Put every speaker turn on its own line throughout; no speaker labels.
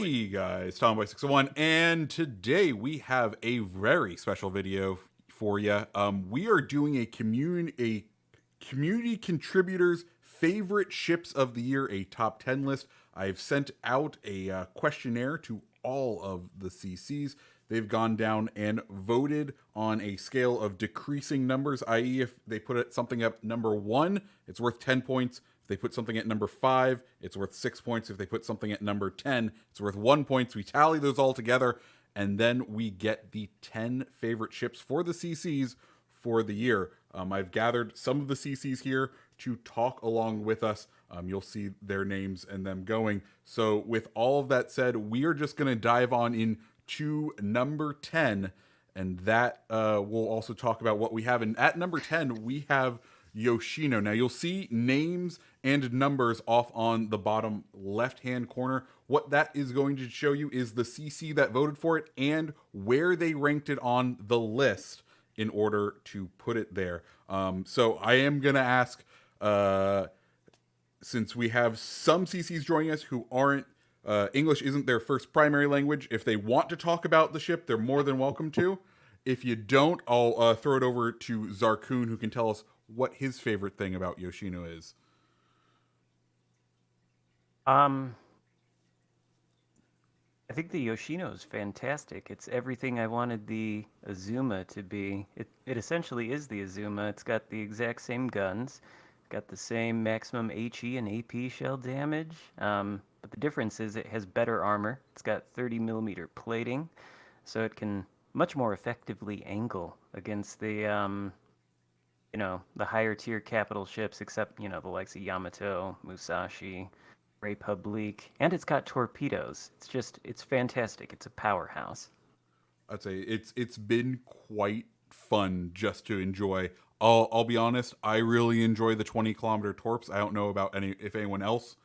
Hey guys, Tomboy601, and today we have a very special video for you. We are doing a community contributors' favorite ships of the year, a top 10 list. I've sent out a questionnaire to all of the CCs. They've gone down and voted on a scale of decreasing numbers, i.e. if they put something at number 1, it's worth 10 points. If they put something at number 5, it's worth 6 points. If they put something at number 10, it's worth 1 point. So we tally those all together, and then we get the 10 favorite ships for the CCs for the year. I've gathered some of the CCs here to talk along with us. You'll see their names and them going. So with all of that said, we are just going to dive on in to number 10, and that we'll also talk about what we have. And at number 10, we have Yoshino. Now, you'll see names and numbers off on the bottom left-hand corner. What that is going to show you is the CC that voted for it and where they ranked it on the list in order to put it there. So I am going to ask, since we have some CCs joining us who aren't, English isn't their first primary language, if they want to talk about the ship, they're more than welcome to. If you don't, I'll throw it over to Zarkoon, who can tell us what his favorite thing about Yoshino is.
I think the Yoshino is fantastic. It's everything I wanted the Azuma to be. It essentially is the Azuma. It's got the exact same guns, got the same maximum HE and AP shell damage. But the difference is it has better armor. It's got 30mm plating, so it can much more effectively angle against the the higher tier capital ships, except the likes of Yamato, Musashi, Republique, and it's got torpedoes. It's fantastic. It's a powerhouse.
I'd say it's been quite fun just to enjoy. I'll be honest, I really enjoy the 20-kilometer torps. I don't know about if anyone else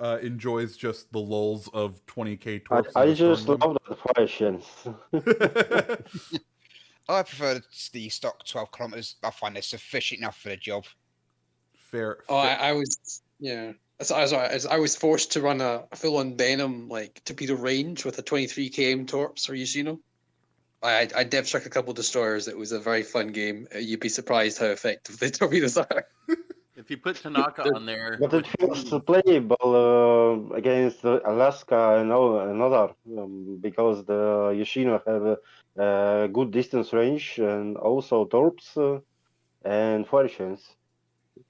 enjoys just the lulls of 20k torps.
I just love the questions.
I prefer the stock 12 kilometers. I find they're sufficient enough for the job.
Fair.
I was I was forced to run a full-on Venom torpedo range with a 23 km torps for Yoshino. I dev struck a couple destroyers. It was a very fun game. You'd be surprised how effective the torpedoes are.
If you put Tanaka on there,
But it feels playable against Alaska and another, because the Yoshino have a good distance range and also torps and fire chains.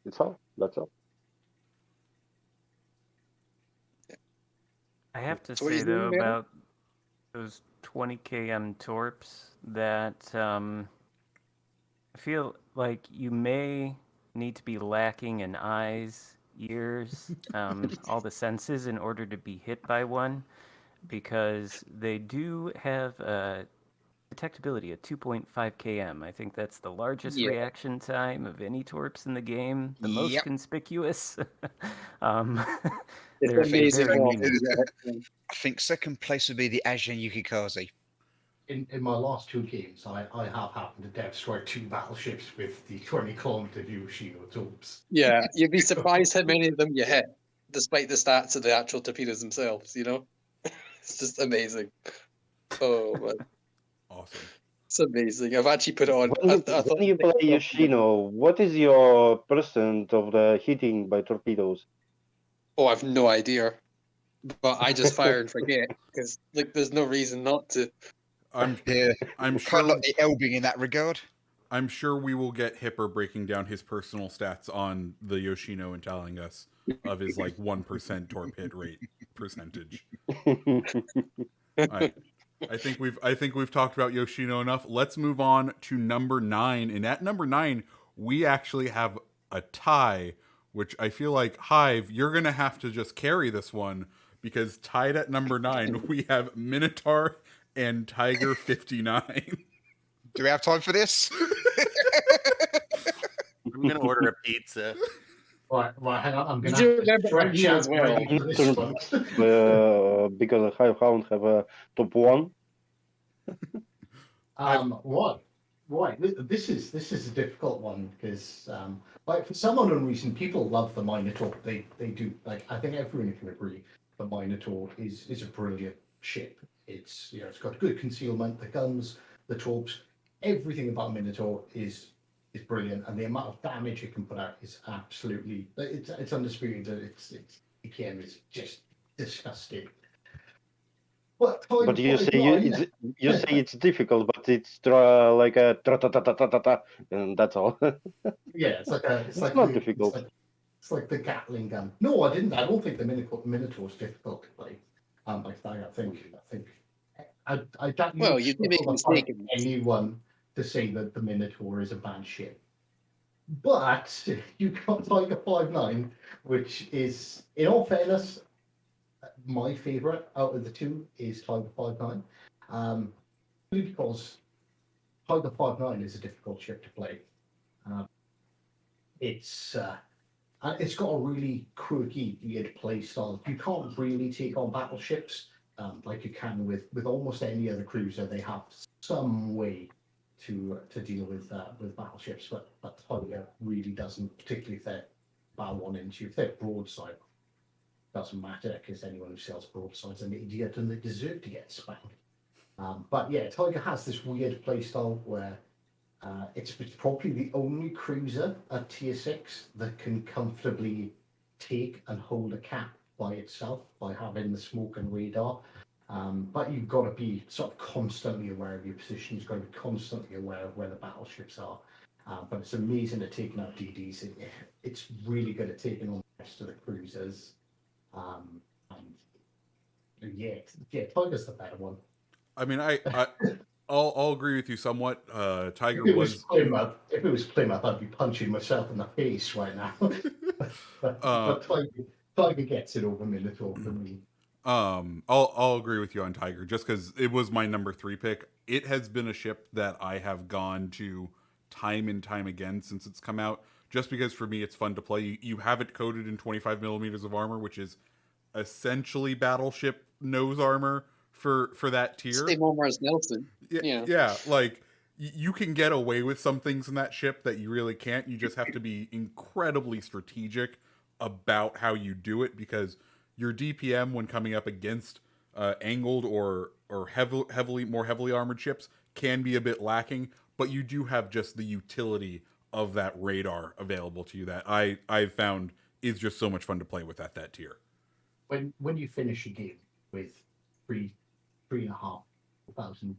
That's all.
I have to say, though, about those 20 km torps that I feel like you may need to be lacking in eyes, ears, all the senses in order to be hit by one, because they do have a detectability at 2.5 km. I think that's the largest reaction time of any torps in the game, the most conspicuous.
It's amazing.
I think second place would be the Asian Yukikaze.
In my last 2 games, I have happened to dev strike 2 battleships with the 20-kilometer Yoshino torps.
Yeah, you'd be surprised how many of them you hit, despite the stats of the actual torpedoes themselves. It's just amazing. Oh man,
awesome!
It's amazing. I've actually put it on.
When you play Yoshino, what is your percent of the hitting by torpedoes?
Oh, I've no idea. But I just fire and forget because there's no reason not to.
I'm
sure like the Elbing in that regard.
I'm sure we will get Hipper breaking down his personal stats on the Yoshino and telling us of his 1% torp hit rate percentage. Right. I think we've talked about Yoshino enough. Let's move on to number 9. And at number 9, we actually have a tie, which I feel like, Hive, you're gonna have to just carry this one, because tied at number 9 we have Minotaur and Tiger 59.
Do we have time for this?
I'm going to order a pizza.
Right, hang on. I'm going
to
remember
stretch out
as well.
Because I have a top 1.
Right. This is a difficult one because, for some unknown reason, people love the Minotaur. They do. I think everyone can agree the Minotaur is a brilliant ship. It's it's got good concealment, the guns, the torps, everything about Minotaur is brilliant, and the amount of damage it can put out is absolutely it's undisputed. It's again, it's just disgusting.
But you say it's difficult, but it's like a tra-ta-ta-ta-ta-ta, and that's all.
Yeah, it's like
not difficult.
It's like the Gatling gun. No, I didn't. I don't think the Minotaur is difficult to play. Like that, I think. I don't.
Well, you do make a mistake.
Anyone to say that the Minotaur is a bad ship, but you got Tiger 5.9, which is, in all fairness, my favorite out of the two is Tiger 5.9, because Tiger 5.9 is a difficult ship to play. It's got a really quirky, weird play style. You can't really take on battleships like you can with almost any other cruiser. They have some way to deal with battleships, but Tiger really doesn't, particularly if they're bow one into. If they're broadside, doesn't matter, because anyone who sells broadside's an idiot and they deserve to get spanked. But yeah, Tiger has this weird play style where it's probably the only cruiser at tier 6 that can comfortably take and hold a cap by itself by having the smoke and radar. But you've got to be sort of constantly aware of your position. You've got to be constantly aware of where the battleships are. But it's amazing at taking out DDs. It's really good at taking on the rest of the cruisers. And yeah, Tiger's the better one.
I mean, I'll agree with you somewhat. Tiger
If it was Plymouth, I'd be punching myself in the face right now. but Tiger gets it over Minotaur for me.
I'll agree with you on Tiger, just because it was my number 3 pick. It has been a ship that I have gone to time and time again since it's come out, just because for me it's fun to play. You have it coated in 25 millimeters of armor, which is essentially battleship nose armor for that tier.
Same armor as Nelson.
Yeah, like you can get away with some things in that ship that you really can't. You just have to be incredibly strategic about how you do it, because your DPM when coming up against angled or more heavily armored ships can be a bit lacking, but you do have just the utility of that radar available to you that I've found is just so much fun to play with at that tier.
When you finish a game with 3,500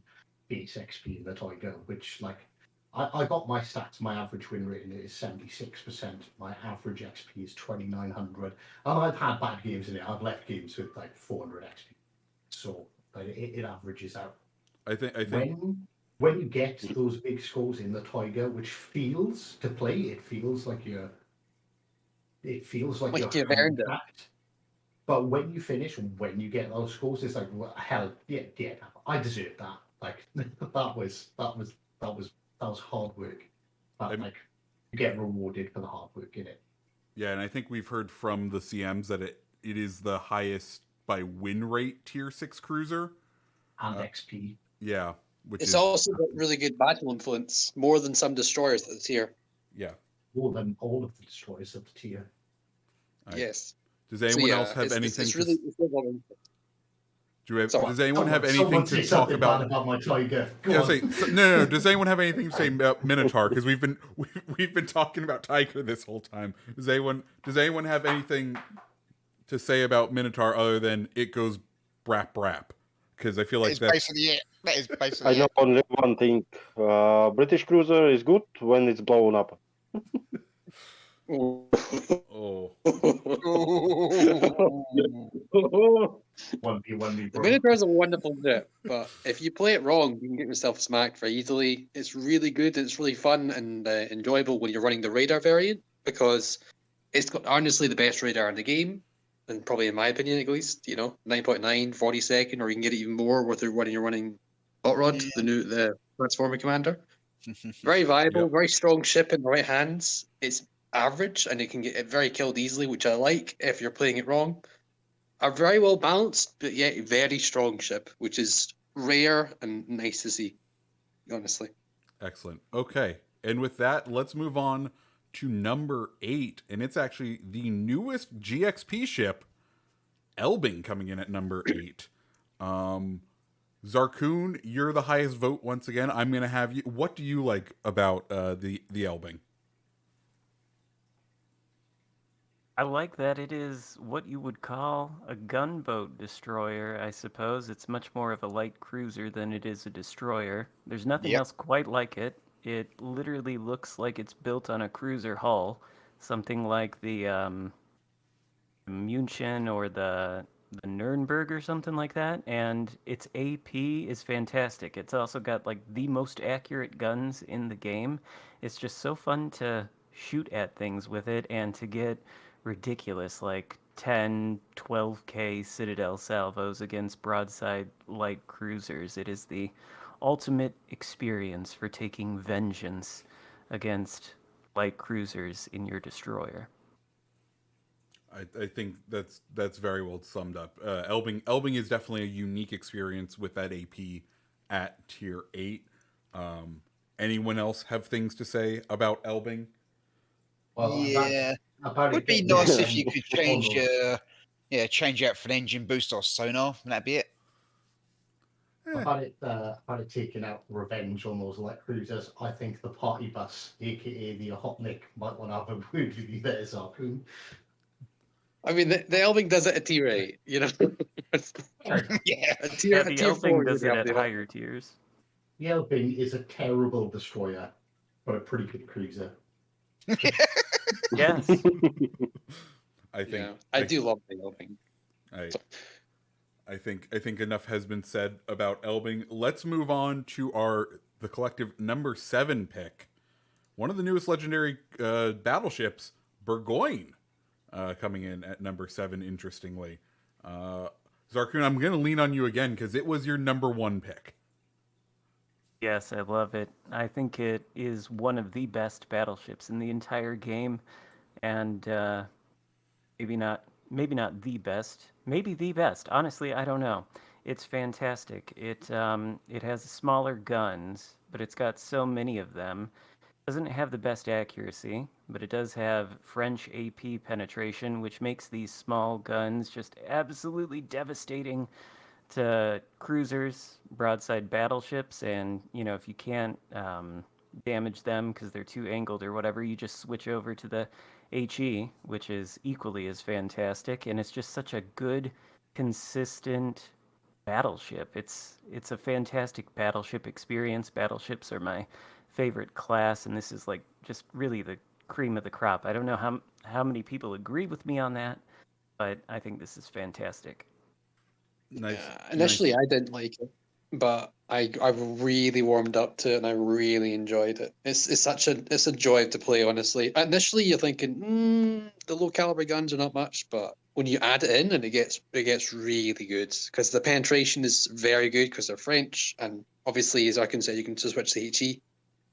base XP in the Tiger, which, like, I got my stats, my average win rate is 76%, my average XP is 2,900, and I've had bad games in it. I've left games with like 400 XP, so it averages out.
I think
when you get those big scores in the Tiger, which feels to play, it feels like you're
earned it.
But when you finish, when you get those scores, it's like, well, hell, yeah, I deserve that. Like that was hard work. But like, you get rewarded for the hard work in it.
Yeah, and I think we've heard from the CMs that it is the highest by win rate tier 6 cruiser.
And XP.
Yeah.
It's also got really good battle influence, more than some destroyers at the tier.
Yeah.
More than all of the destroyers at the tier.
Yes.
Does anyone else have anything? Does anyone have anything to talk about
my Tiger?
No. Does anyone have anything to say about Minotaur? Because we've been talking about Tiger this whole time. Does anyone have anything to say about Minotaur other than it goes brap brap? Because I feel like that's
basically it. That is basically
I know only one thing. British cruiser is good when it's blown up.
Oh.
The Minotaur is a wonderful ship, but if you play it wrong, you can get yourself smacked very easily. It's really good and it's really fun and enjoyable when you're running the radar variant, because it's got honestly the best radar in the game, and probably in my opinion at least, 9.9, 40 second, or you can get it even more when you're running Hot Rod, the Transformer Commander. Very viable, very strong ship in the right hands. It's average and it can get very killed easily, which I like if you're playing it wrong. A very well balanced, but yet very strong ship, which is rare and nice to see, honestly.
Excellent. Okay. And with that, let's move on to number 8. And it's actually the newest GXP ship, Elbing, coming in at number 8. Zarkoon, you're the highest vote once again. I'm gonna have you. What do you like about the Elbing?
I like that it is what you would call a gunboat destroyer, I suppose. It's much more of a light cruiser than it is a destroyer. There's nothing
Yep.
else quite like it. It literally looks like it's built on a cruiser hull, something like the München or the Nuremberg or something like that. And its AP is fantastic. It's also got like the most accurate guns in the game. It's just so fun to shoot at things with it and to get ridiculous, like 10, 12K Citadel salvos against broadside light cruisers. It is the ultimate experience for taking vengeance against light cruisers in your destroyer.
I think that's very well summed up. Elbing is definitely a unique experience with that AP at tier 8. Anyone else have things to say about Elbing?
Well,
Yeah.
about
Would
it
be
getting
nice if
some
you could change
almost-
change out for an engine boost or sonar, and that'd be it.
about it taking out revenge on those light cruisers. I think the party bus, aka the Hotnik, might want to have a word with you there, Zarkoon.
I mean, the Elbing does it at tier 8, you know?
Yeah.
At tier,
Yeah,
at
the
tier 4,
Elbing does
you
it
have
at
the
higher tiers.
The Elbing is a terrible destroyer, but a pretty good cruiser.
Yes.
I think
Yeah, I do love the Elbing.
I think enough has been said about Elbing. Let's move on to the collective number 7 pick. One of the newest legendary battleships, Bourgogne, coming in at number 7. Interestingly, Zarkoon, I'm going to lean on you again because it was your number 1 pick.
Yes, I love it. I think it is one of the best battleships in the entire game, and maybe not the best, maybe the best. Honestly, I don't know. It's fantastic. It has smaller guns, but it's got so many of them. Doesn't have the best accuracy, but it does have French AP penetration, which makes these small guns just absolutely devastating to cruisers, broadside battleships, and if you can't damage them because they're too angled or whatever, you just switch over to the HE, which is equally as fantastic, and it's just such a good, consistent battleship. It's a fantastic battleship experience. Battleships are my favorite class, and this is like just really the cream of the crop. I don't know how many people agree with me on that, but I think this is fantastic.
Nice.
Yeah, initially, I didn't like it, but I really warmed up to it, and I really enjoyed it. It's a joy to play. Honestly, initially you're thinking, the low caliber guns are not much, but when you add it in, and it gets really good because the penetration is very good because they're French, and obviously, as I can say, you can just switch to HE.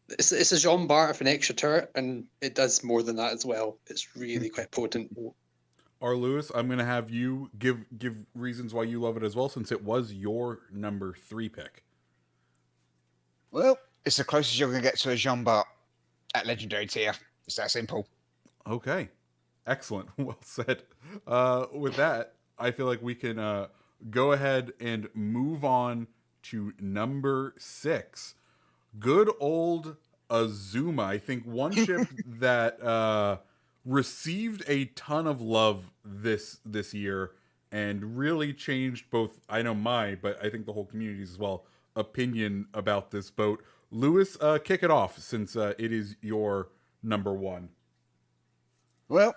It's a Jean Bart with an extra turret, and it does more than that as well. It's really quite potent.
R. Lewis, I'm going to have you give reasons why you love it as well, since it was your number 3 pick.
Well, it's the closest you're going to get to a Jean Bart at legendary tier. It's that simple.
Okay. Excellent. Well said. With that, I feel like we can go ahead and move on to number 6. Good old Azuma. I think one ship that received a ton of love this year and really changed both, I know but I think the whole community's as well, opinion about this boat. Lewis, kick it off since it is your number 1.
Well,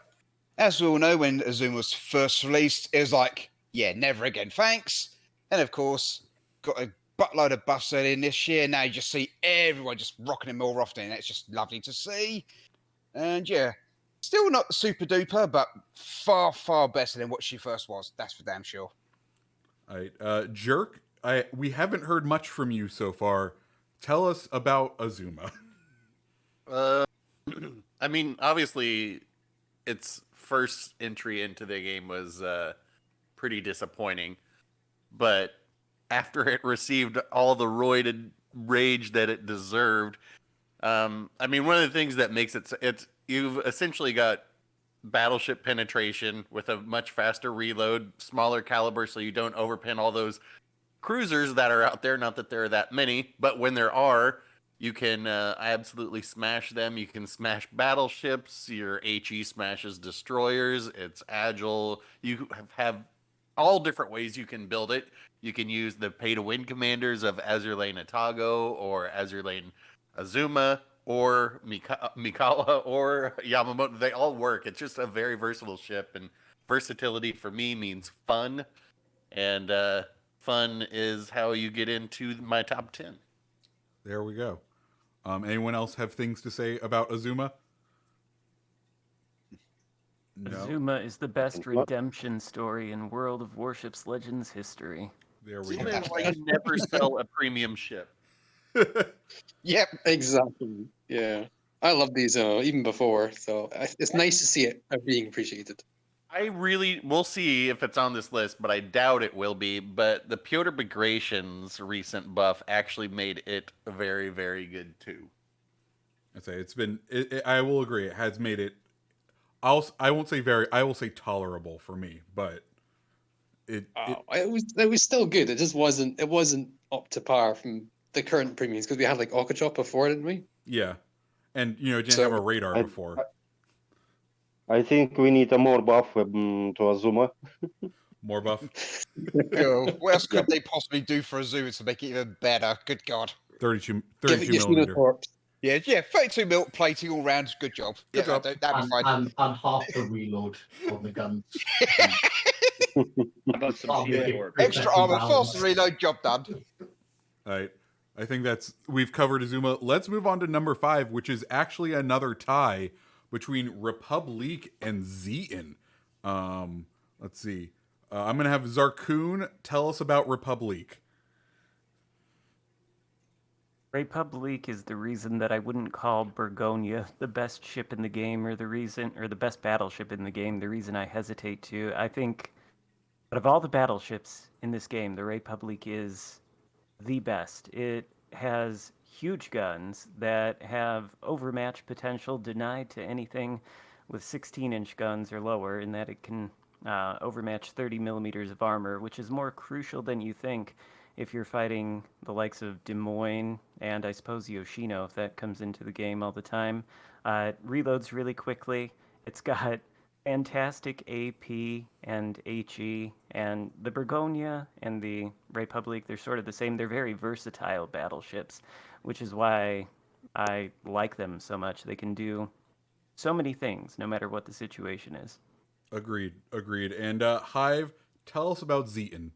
as we all know, when Azuma was first released, it was like, yeah, never again, thanks. And of course, got a buttload of buffs early in this year. Now you just see everyone just rocking him more often. It's just lovely to see. And yeah, still not super duper, but far, far better than what she first was. That's for damn sure.
All right. Jerk, we haven't heard much from you so far. Tell us about Azuma.
I mean, obviously, its first entry into the game was pretty disappointing, but after it received all the roided rage that it deserved, I mean, one of the things that makes it's you've essentially got battleship penetration with a much faster reload, smaller caliber, so you don't overpin all those cruisers that are out there. Not that there are that many, but when there are, you can absolutely smash them. You can smash battleships. Your HE smashes destroyers. It's agile. You have all different ways you can build it. You can use the pay-to-win commanders of Azurlane Atago or Azurlane Azuma or Mikawa or Yamamoto. They all work. It's just a very versatile ship, and versatility for me means fun, and fun is how you get into my top 10.
There we go. Anyone else have things to say about Azuma? No.
Azuma is the best redemption story in World of Warships Legends history.
There we
Azuma
go.
is why you never sell a premium ship.
Yep.
Exactly. Yeah. I love these even before, so it's nice to see it being appreciated.
We'll see if it's on this list, but I doubt it will be. But the Piotr Bagration's recent buff actually made it very, very good too.
I'd say it's been. I will agree. It has made it. I won't say very. I will say tolerable for me, but it
was still good. It just wasn't. It wasn't up to par from the current premiums because we had like Okachop before, didn't we?
Yeah, and it didn't have a radar before.
I think we need a more buff to Azuma.
More buff.
What else could they possibly do for Azuma to make it even better? Good God.
32
Give
millimeter.
Yeah, 32 mil plating all round. Good job.
Good job.
That'd be fine.
And half the reload on the guns.
How about some shield torp?
Extra armor, faster reload, job done.
All right. I think we've covered Azuma. Let's move on to number 5, which is actually another tie between Republique and Zieten. Let's see. I'm going to have Zarkoon tell us about Republique.
Republique is the reason that I wouldn't call Bourgogne the best ship in the game, or the best battleship in the game. The reason I hesitate to, I think, out of all the battleships in this game, the Republique is the best. It has huge guns that have overmatch potential denied to anything with 16-inch guns or lower, in that it can overmatch 30 millimeters of armor, which is more crucial than you think if you're fighting the likes of Des Moines and I suppose Yoshino, if that comes into the game all the time. It reloads really quickly. It's got fantastic AP and HE, and the Bourgogne and the Republique, they're sort of the same. They're very versatile battleships, which is why I like them so much. They can do so many things, no matter what the situation is.
Agreed. And Hive, tell us about Zieten.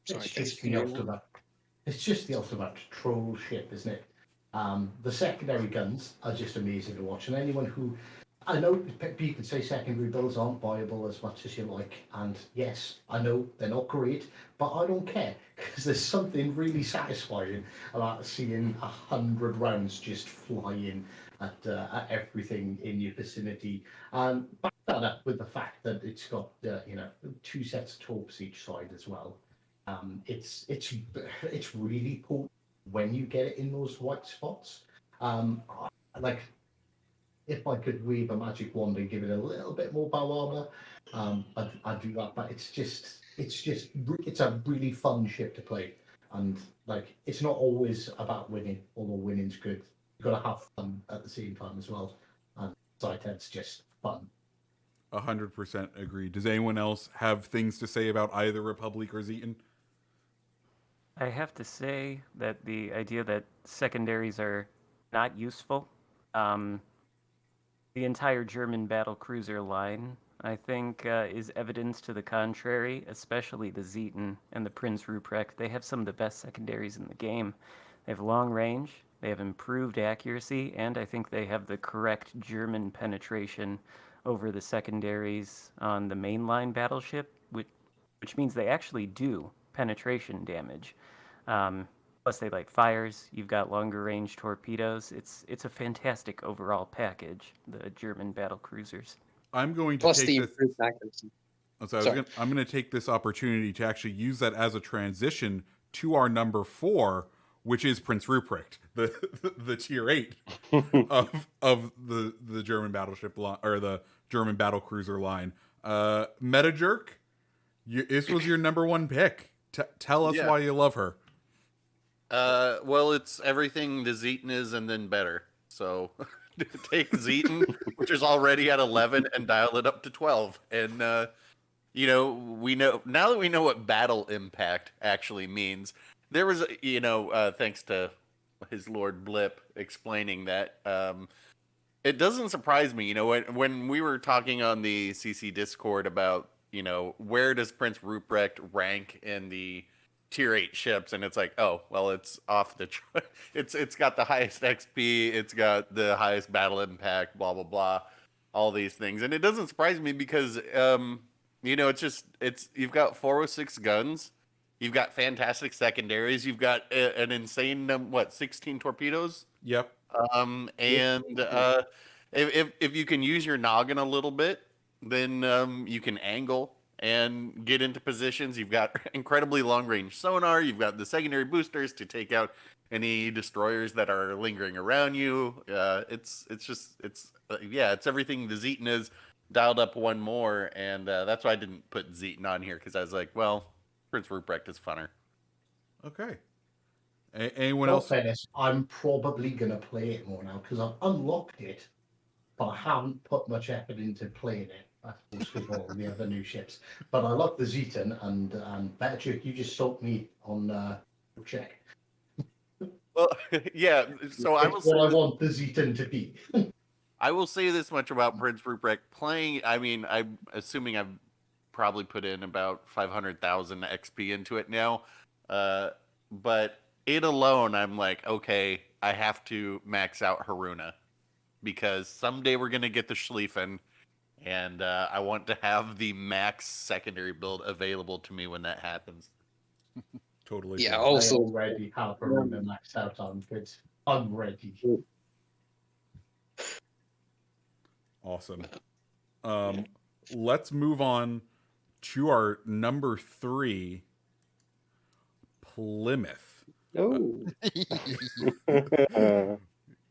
It's just the ultimate troll ship, isn't it? The secondary guns are just amazing to watch, and anyone who, I know you could say secondary builds aren't viable as much as you like, and yes, I know they're not great, but I don't care, because there's something really satisfying about seeing 100 rounds just flying at everything in your vicinity, and back that up with the fact that it's got 2 sets of torps each side as well. It's really potent when you get it in those white spots. Like, if I could wave a magic wand and give it a little bit more bow armor, I'd do that. But it's a really fun ship to play, and like, it's not always about winning, although winning's good. You've got to have fun at the same time as well, and Ziten's just fun.
100% agree. Does anyone else have things to say about either Republique or Zieten?
I have to say that the idea that secondaries are not useful, the entire German battle cruiser line, I think, is evidence to the contrary, especially the Zieten and the Prinz Rupprecht. They have some of the best secondaries in the game. They have long range, they have improved accuracy, and I think they have the correct German penetration over the secondaries on the mainline battleship, which means they actually do penetration damage. Plus they light fires. You've got longer range torpedoes. It's a fantastic overall package, the German battle cruisers.
I'm going to
Plus
take
the
this.
improved accuracy.
I'm going to take this opportunity to actually use that as a transition to our number 4, which is Prinz Rupprecht, the tier 8 of the German battleship line, or the German battle cruiser line. Meta Jerk, This was your number one pick. Tell us
Yeah.
why you love her.
Well, it's everything the Zieten is and then better. So take Zieten, which is already at 11, and dial it up to 12. And we know now that we know what battle impact actually means. There was, thanks to his Lord Blip explaining that. It doesn't surprise me, when we were talking on the CC Discord about, where does Prince Rupprecht rank in the tier 8 ships, and it's like, oh, well, it's off the it's got the highest XP, it's got the highest battle impact, blah blah blah, all these things. And it doesn't surprise me because it's you've got 406 guns, you've got fantastic secondaries, you've got an insane 16 torpedoes.
Yep.
If you can use your noggin a little bit, then you can angle and get into positions. You've got incredibly long range sonar. You've got the secondary boosters to take out any destroyers that are lingering around you. It's everything the Zieten is dialed up one more, and that's why I didn't put Zieten on here, because I was like, well, Prince Rupprecht is funner.
Okay. Anyone
Well,
else?
fairness, I'm probably going to play it more now because I've unlocked it, but I haven't put much effort into playing it. That's with all the other new ships. But I love the Zieten, and Better Jerk, you just sold me on check.
Well, yeah. So I will
It's what I
say
want the Zieten to be.
I will say this much about Prince Rupprecht playing. I mean, I'm assuming I've probably put in about 500,000 XP into it now, but it alone, I'm like, okay, I have to max out Haruna, because someday we're gonna get the Schlieffen, and I want to have the max secondary build available to me when that happens.
Totally.
Yeah,
fair.
also-
I already have a room maxed out on goods. I'm ready.
Awesome. Let's move on to our number 3, Plymouth.
Oh.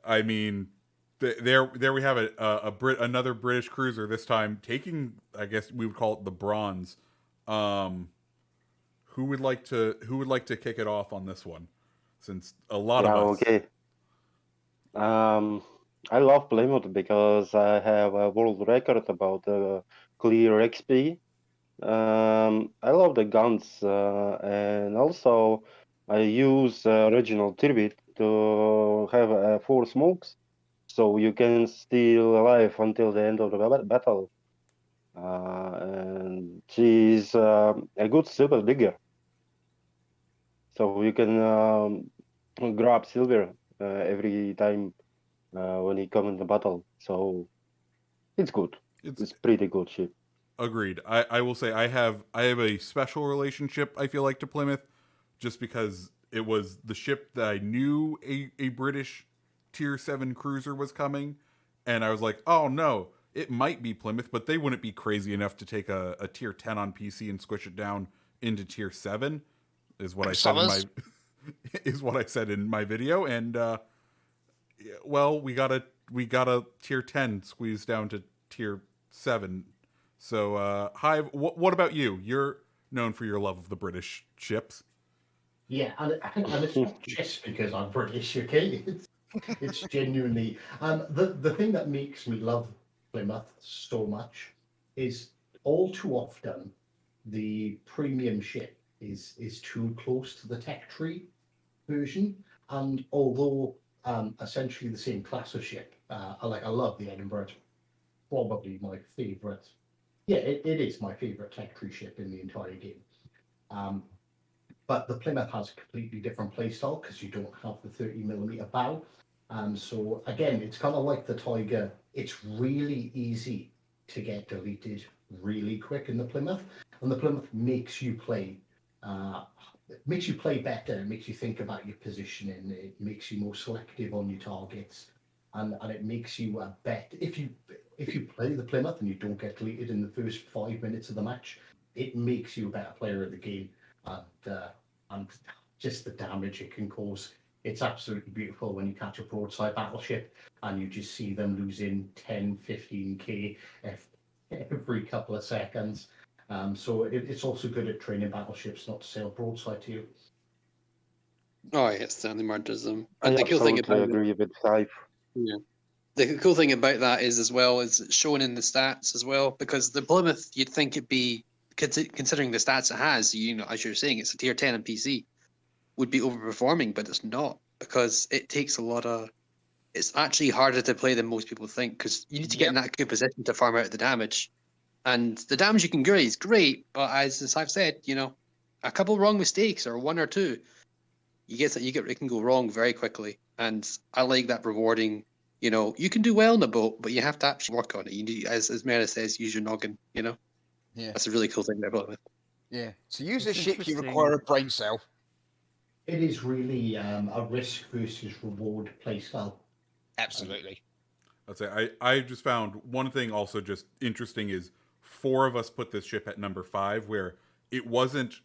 I mean, there we have another British cruiser, this time taking, I guess we would call it the bronze. Who would like to kick it off on this one? Since a lot of us.
Okay. I love Plymouth because I have a world record about clear XP. I love the guns, and also I use original Turbid to have 4 smokes, so you can still alive until the end of the battle. And she's a good silver digger, so you can grab silver every time when you come in the battle. So it's good. It's pretty good ship.
Agreed. I will say I have a special relationship, I feel like, to Plymouth, just because it was the ship that I knew a British tier 7 cruiser was coming, and I was like, oh no, it might be Plymouth, but they wouldn't be crazy enough to take a tier 10 on PC and squish it down into tier 7, is what I said in my is what I said in my video. And well, we got a tier 10 squeezed down to tier 7. So, Hive, what about you? You're known for your love of the British ships.
Yeah, and it's not just because I'm British, okay? It's genuinely the thing that makes me love Plymouth so much is all too often the premium ship is too close to the tech tree version, and although essentially the same class of ship, I love the Edinburgh. It's probably my favorite. Yeah, it is my favorite tech tree ship in the entire game. But the Plymouth has a completely different playstyle because you don't have the 30mm bow. So again, it's kind of like the Tiger. It's really easy to get deleted really quick in the Plymouth, and the Plymouth makes you play. It makes you play better. It makes you think about your positioning. It makes you more selective on your targets, and it makes you a bet. If you play the Plymouth and you don't get deleted in the first 5 minutes of the match, it makes you a better player of the game, and just the damage it can cause. It's absolutely beautiful when you catch a broadside battleship and you just see them losing 10, 15k every couple of seconds. So it's also good at training battleships not to sail broadside to you.
Oh, yeah, it certainly murders them.
I
And the cool thing
absolutely
about it,
agree with Clive.
yeah. The cool thing about that is as well is it's shown in the stats as well, because the Plymouth you'd think it'd be considering the stats it has, you know, as you're saying, it's a tier 10 in PC, would be overperforming, but it's not, because it takes a lot of. It's actually harder to play than most people think, because you need to get in that good position to farm out the damage, and the damage you can get is great, but as I've said, you know, a couple wrong mistakes or one or two, it can go wrong very quickly, and I like that rewarding. You know, you can do well in the boat, but you have to actually work on it. You need, as Mera says, use your noggin. You know,
Yeah.
that's a really cool thing about it.
Yeah. To use a
It's
ship, you
interesting.
require a brain cell.
It is really a risk versus reward playstyle.
Absolutely.
I'd say I just found one thing also just interesting is 4 of us put this ship at number 5, where it wasn't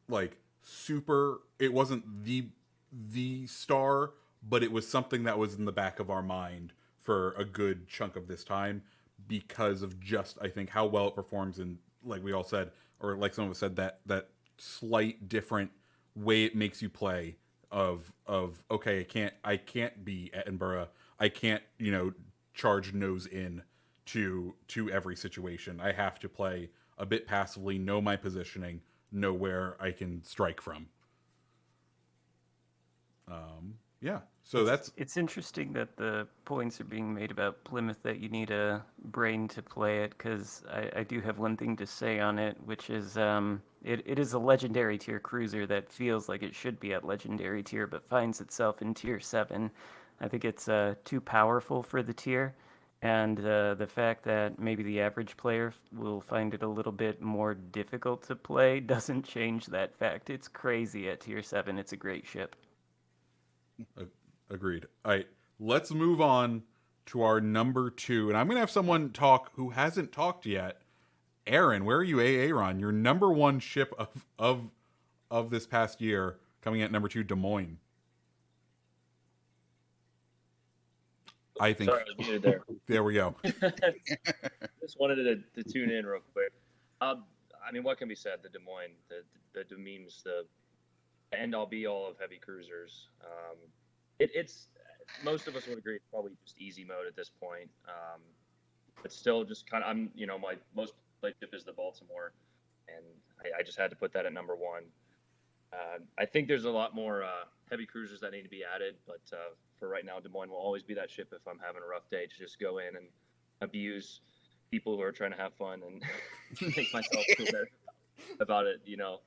like super, it wasn't the star, but it was something that was in the back of our mind for a good chunk of this time because of just, I think, how well it performs in, like we all said, or like some of us said, that slight different way it makes you play of okay, I can't be Edinburgh, I can't, you know, charge nose in to every situation. I have to play a bit passively, know my positioning, know where I can strike from. Yeah, so
It's interesting that the points are being made about Plymouth that you need a brain to play it, because I do have one thing to say on it, which is it is a legendary tier cruiser that feels like it should be at legendary tier, but finds itself in tier 7. I think it's too powerful for the tier, and the fact that maybe the average player will find it a little bit more difficult to play doesn't change that fact. It's crazy at tier 7. It's a great ship.
Agreed. All right, let's move on to our number 2, and I'm gonna have someone talk who hasn't talked yet. Aaron, where are you, Aaron? Your number 1 ship of this past year, coming at number 2, Des Moines. I think.
Sorry, I was muted there.
There we go.
Just wanted to tune in real quick. I mean, what can be said? The Des Moines, the memes, the end all be all of heavy cruisers. It's most of us would agree it's probably just easy mode at this point. But still, just kind of, my most played ship is the Baltimore, and I just had to put that at number 1. I think there's a lot more heavy cruisers that need to be added, but for right now, Des Moines will always be that ship if I'm having a rough day to just go in and abuse people who are trying to have fun and make myself feel better about it, you know.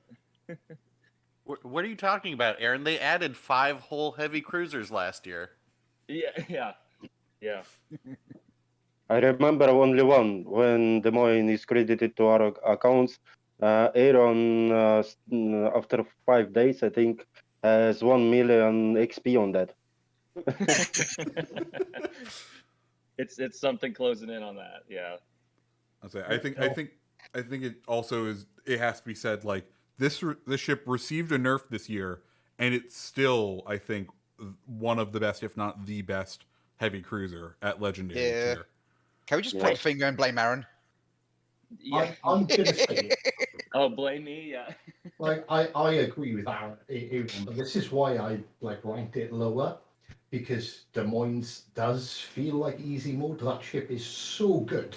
What are you talking about, Aaron? They added 5 whole heavy cruisers last year.
Yeah.
I remember only one when Des Moines is credited to our accounts. Aaron, after 5 days, I think, has 1 million XP on that.
It's something closing in on that. Yeah.
I think it also is. It has to be said, like this ship received a nerf this year, and it's still, I think, one of the best, if not the best, heavy cruiser at legendary tier.
Can we just point the finger and blame Aaron?
Yeah.
I'm gonna say it.
Oh, blame me? Yeah.
Like I agree with Aaron, but this is why I ranked it lower, because Des Moines does feel like easy mode. That ship is so good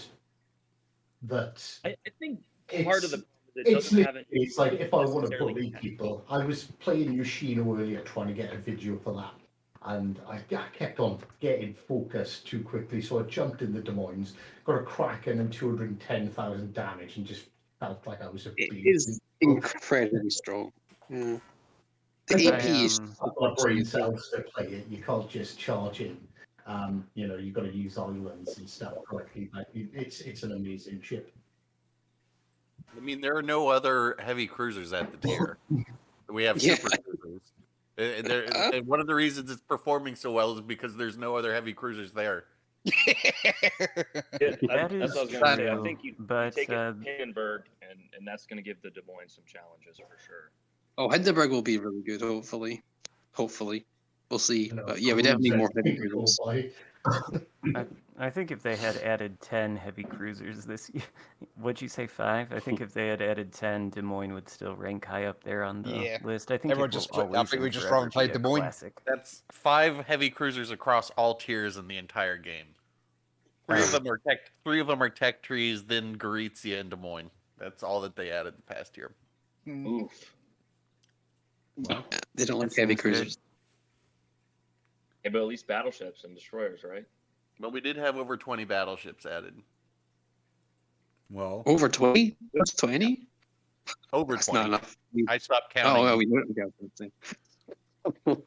that
I think part of the it
it's
doesn't have it.
it's like if I want to
necessarily
bully
have-
people. I was playing Yoshino earlier trying to get a video for that, and I kept on getting focused too quickly, so I jumped in the Des Moines, got a Kraken and 210,000 damage, and just felt like I was a
It
beast.
is incredibly strong. Yeah. The AP is
My brain cells to play it. You can't just charge in. You've got to use islands and stuff correctly. But it's an amazing ship.
I mean, there are no other heavy cruisers at the tier. We have
Yeah.
super cruisers. And one of the reasons it's performing so well is because there's no other heavy cruisers there.
Yeah,
That
that's what I was
is
going to say. I
true,
think you
but
take it to Hindenburg, and that's going to give the Des Moines some challenges for sure.
Oh, Hindenburg will be really good. Hopefully, we'll see.
You know,
But yeah, we definitely need more heavy
cruisers.
cruisers.
I think if they had added 10 heavy cruisers this year, what'd you say, 5? I think if they had added 10, Des Moines would still rank high up there on the
Yeah.
list. I think
Everyone
it will
just put- I
always
think we
and
just
forever
rather play
be a
Des Moines.
classic.
That's 5 heavy cruisers across all tiers in the entire game. Three of them are tech trees, then Gorizia and Des Moines. That's all that they added the past year.
Oof.
Well,
They don't like
That
heavy
seems good.
cruisers.
Yeah, but at least battleships and destroyers, right?
But we did have over 20 battleships added.
well,
Over 20? That's 20?
Over
That's
20.
not enough.
I stopped counting.
Oh, well, we don't count something.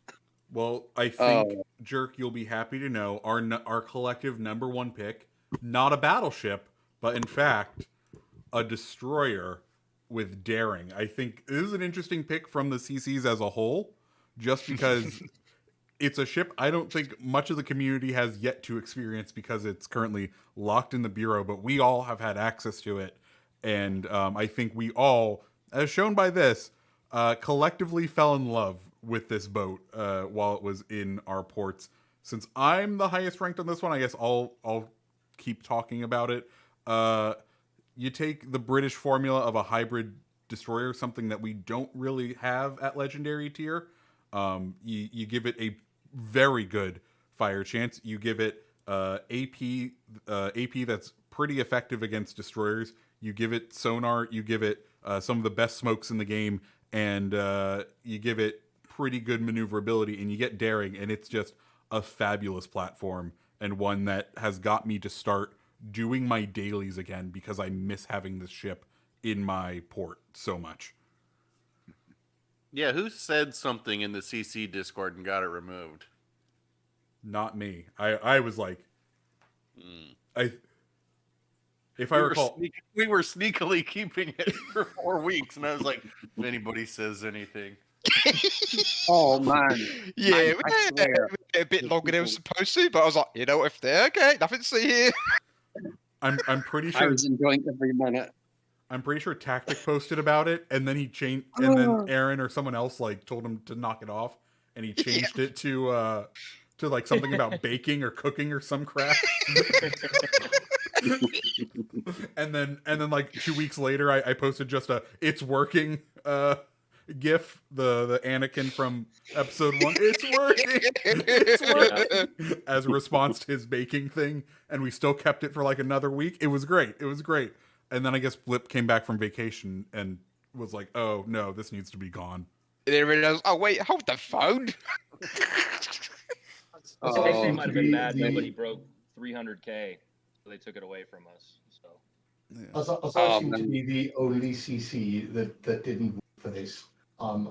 well, I think Jerk, you'll be happy to know our collective number 1 pick, not a battleship, but in fact a destroyer with daring. I think this is an interesting pick from the CCs as a whole, just because it's a ship I don't think much of the community has yet to experience because it's currently locked in the Bureau, but we all have had access to it. And I think we all, as shown by this, collectively fell in love with this boat while it was in our ports. Since I'm the highest ranked on this one, I guess I'll keep talking about it. You take the British formula of a hybrid destroyer, something that we don't really have at Legendary tier. You give it a very good fire chance. You give it AP that's pretty effective against destroyers. You give it sonar. You give it some of the best smokes in the game, and you give it pretty good maneuverability, and you get daring, and it's just a fabulous platform, and one that has got me to start doing my dailies again because I miss having this ship in my port so much.
Yeah, who said something in the CC Discord and got it removed?
Not me. I was like, if I
We were
recall,
we were sneakily keeping it for 4 weeks, and I was like, if anybody says anything.
Oh, man.
Yeah,
I
we did
swear.
a bit longer than we were supposed to, but I was like, you know what, if they're okay, nothing to see here.
I'm pretty
I
sure
was enjoying every minute.
Tactic posted about it, and then he changed, and then Aaron or someone else like told him to knock it off, and he changed it to like something about baking or cooking or some crap. and then like 2 weeks later, I posted just a "it's working" gif, the Anakin from episode 1. It's working, as a response to his baking thing, and we still kept it for like another week. It was great. And then I guess Flip came back from vacation and was like, "Oh no, this needs to be gone."
And then realized, oh wait, hold the phone.
I think they might have been mad nobody broke 300K, so they took it away from us. So
Yeah.
As I seem to be the only CC that didn't vote for this, I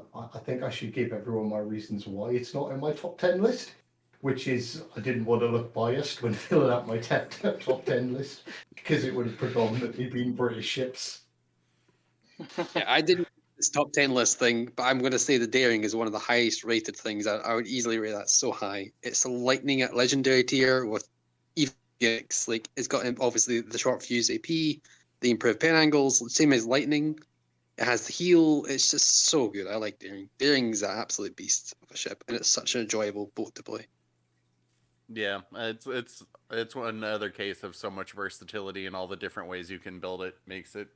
think I should give everyone my reasons why it's not in my top 10 list, which is I didn't want to look biased when filling out my top 10 list because it would have predominantly been British ships.
Yeah, I didn't this top 10 list thing, but I'm going to say the daring is one of the highest rated things. I would easily rate that so high. It's a lightning at legendary tier with EVX. Like, it's got obviously the short fuse AP, the improved pen angles, same as lightning. It has the heal. It's just so good. I like daring. Daring's an absolute beast of a ship, and it's such an enjoyable boat to play.
Yeah, it's one other case of so much versatility and all the different ways you can build it makes it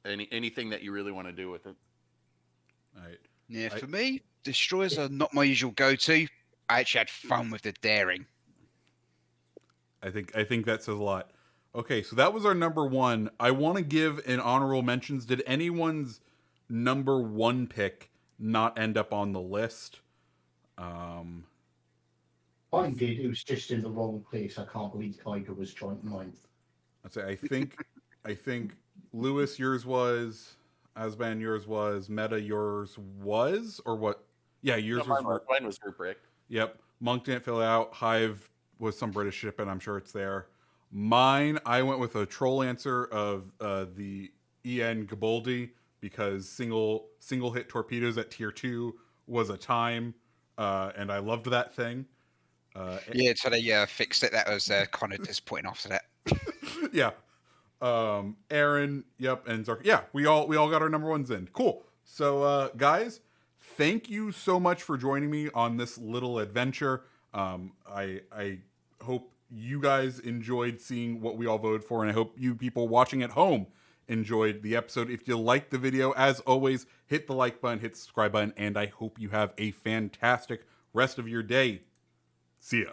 anything that you really want to do with it.
All right.
Yeah, for me, destroyers are not my usual go-to. I actually had fun with the daring.
I think that says a lot. Okay, so that was our number 1. I want to give an honorable mentions. Did anyone's number 1 pick not end up on the list?
Mine did. It was just in the wrong place. I can't believe Tiger was joint ninth.
I'd say I think Lewis, yours was, Asban, yours was, Meta, yours was, or what? Yeah, yours was.
Mine was Rupprecht.
Yep. Monk didn't fill it out. Hive was some British ship, and I'm sure it's there. Mine, I went with a troll answer of the EN Gaboldi because single hit torpedoes at tier 2 was a time, and I loved that thing.
Yeah, so they fixed it. That was kind of disappointing after that.
Yeah. Aaron, yep, and Zark. Yeah, we all got our number 1s in. Cool. So guys, thank you so much for joining me on this little adventure. I hope you guys enjoyed seeing what we all voted for, and I hope you people watching at home enjoyed the episode. If you liked the video, as always, hit the like button, hit the subscribe button, and I hope you have a fantastic rest of your day. See ya.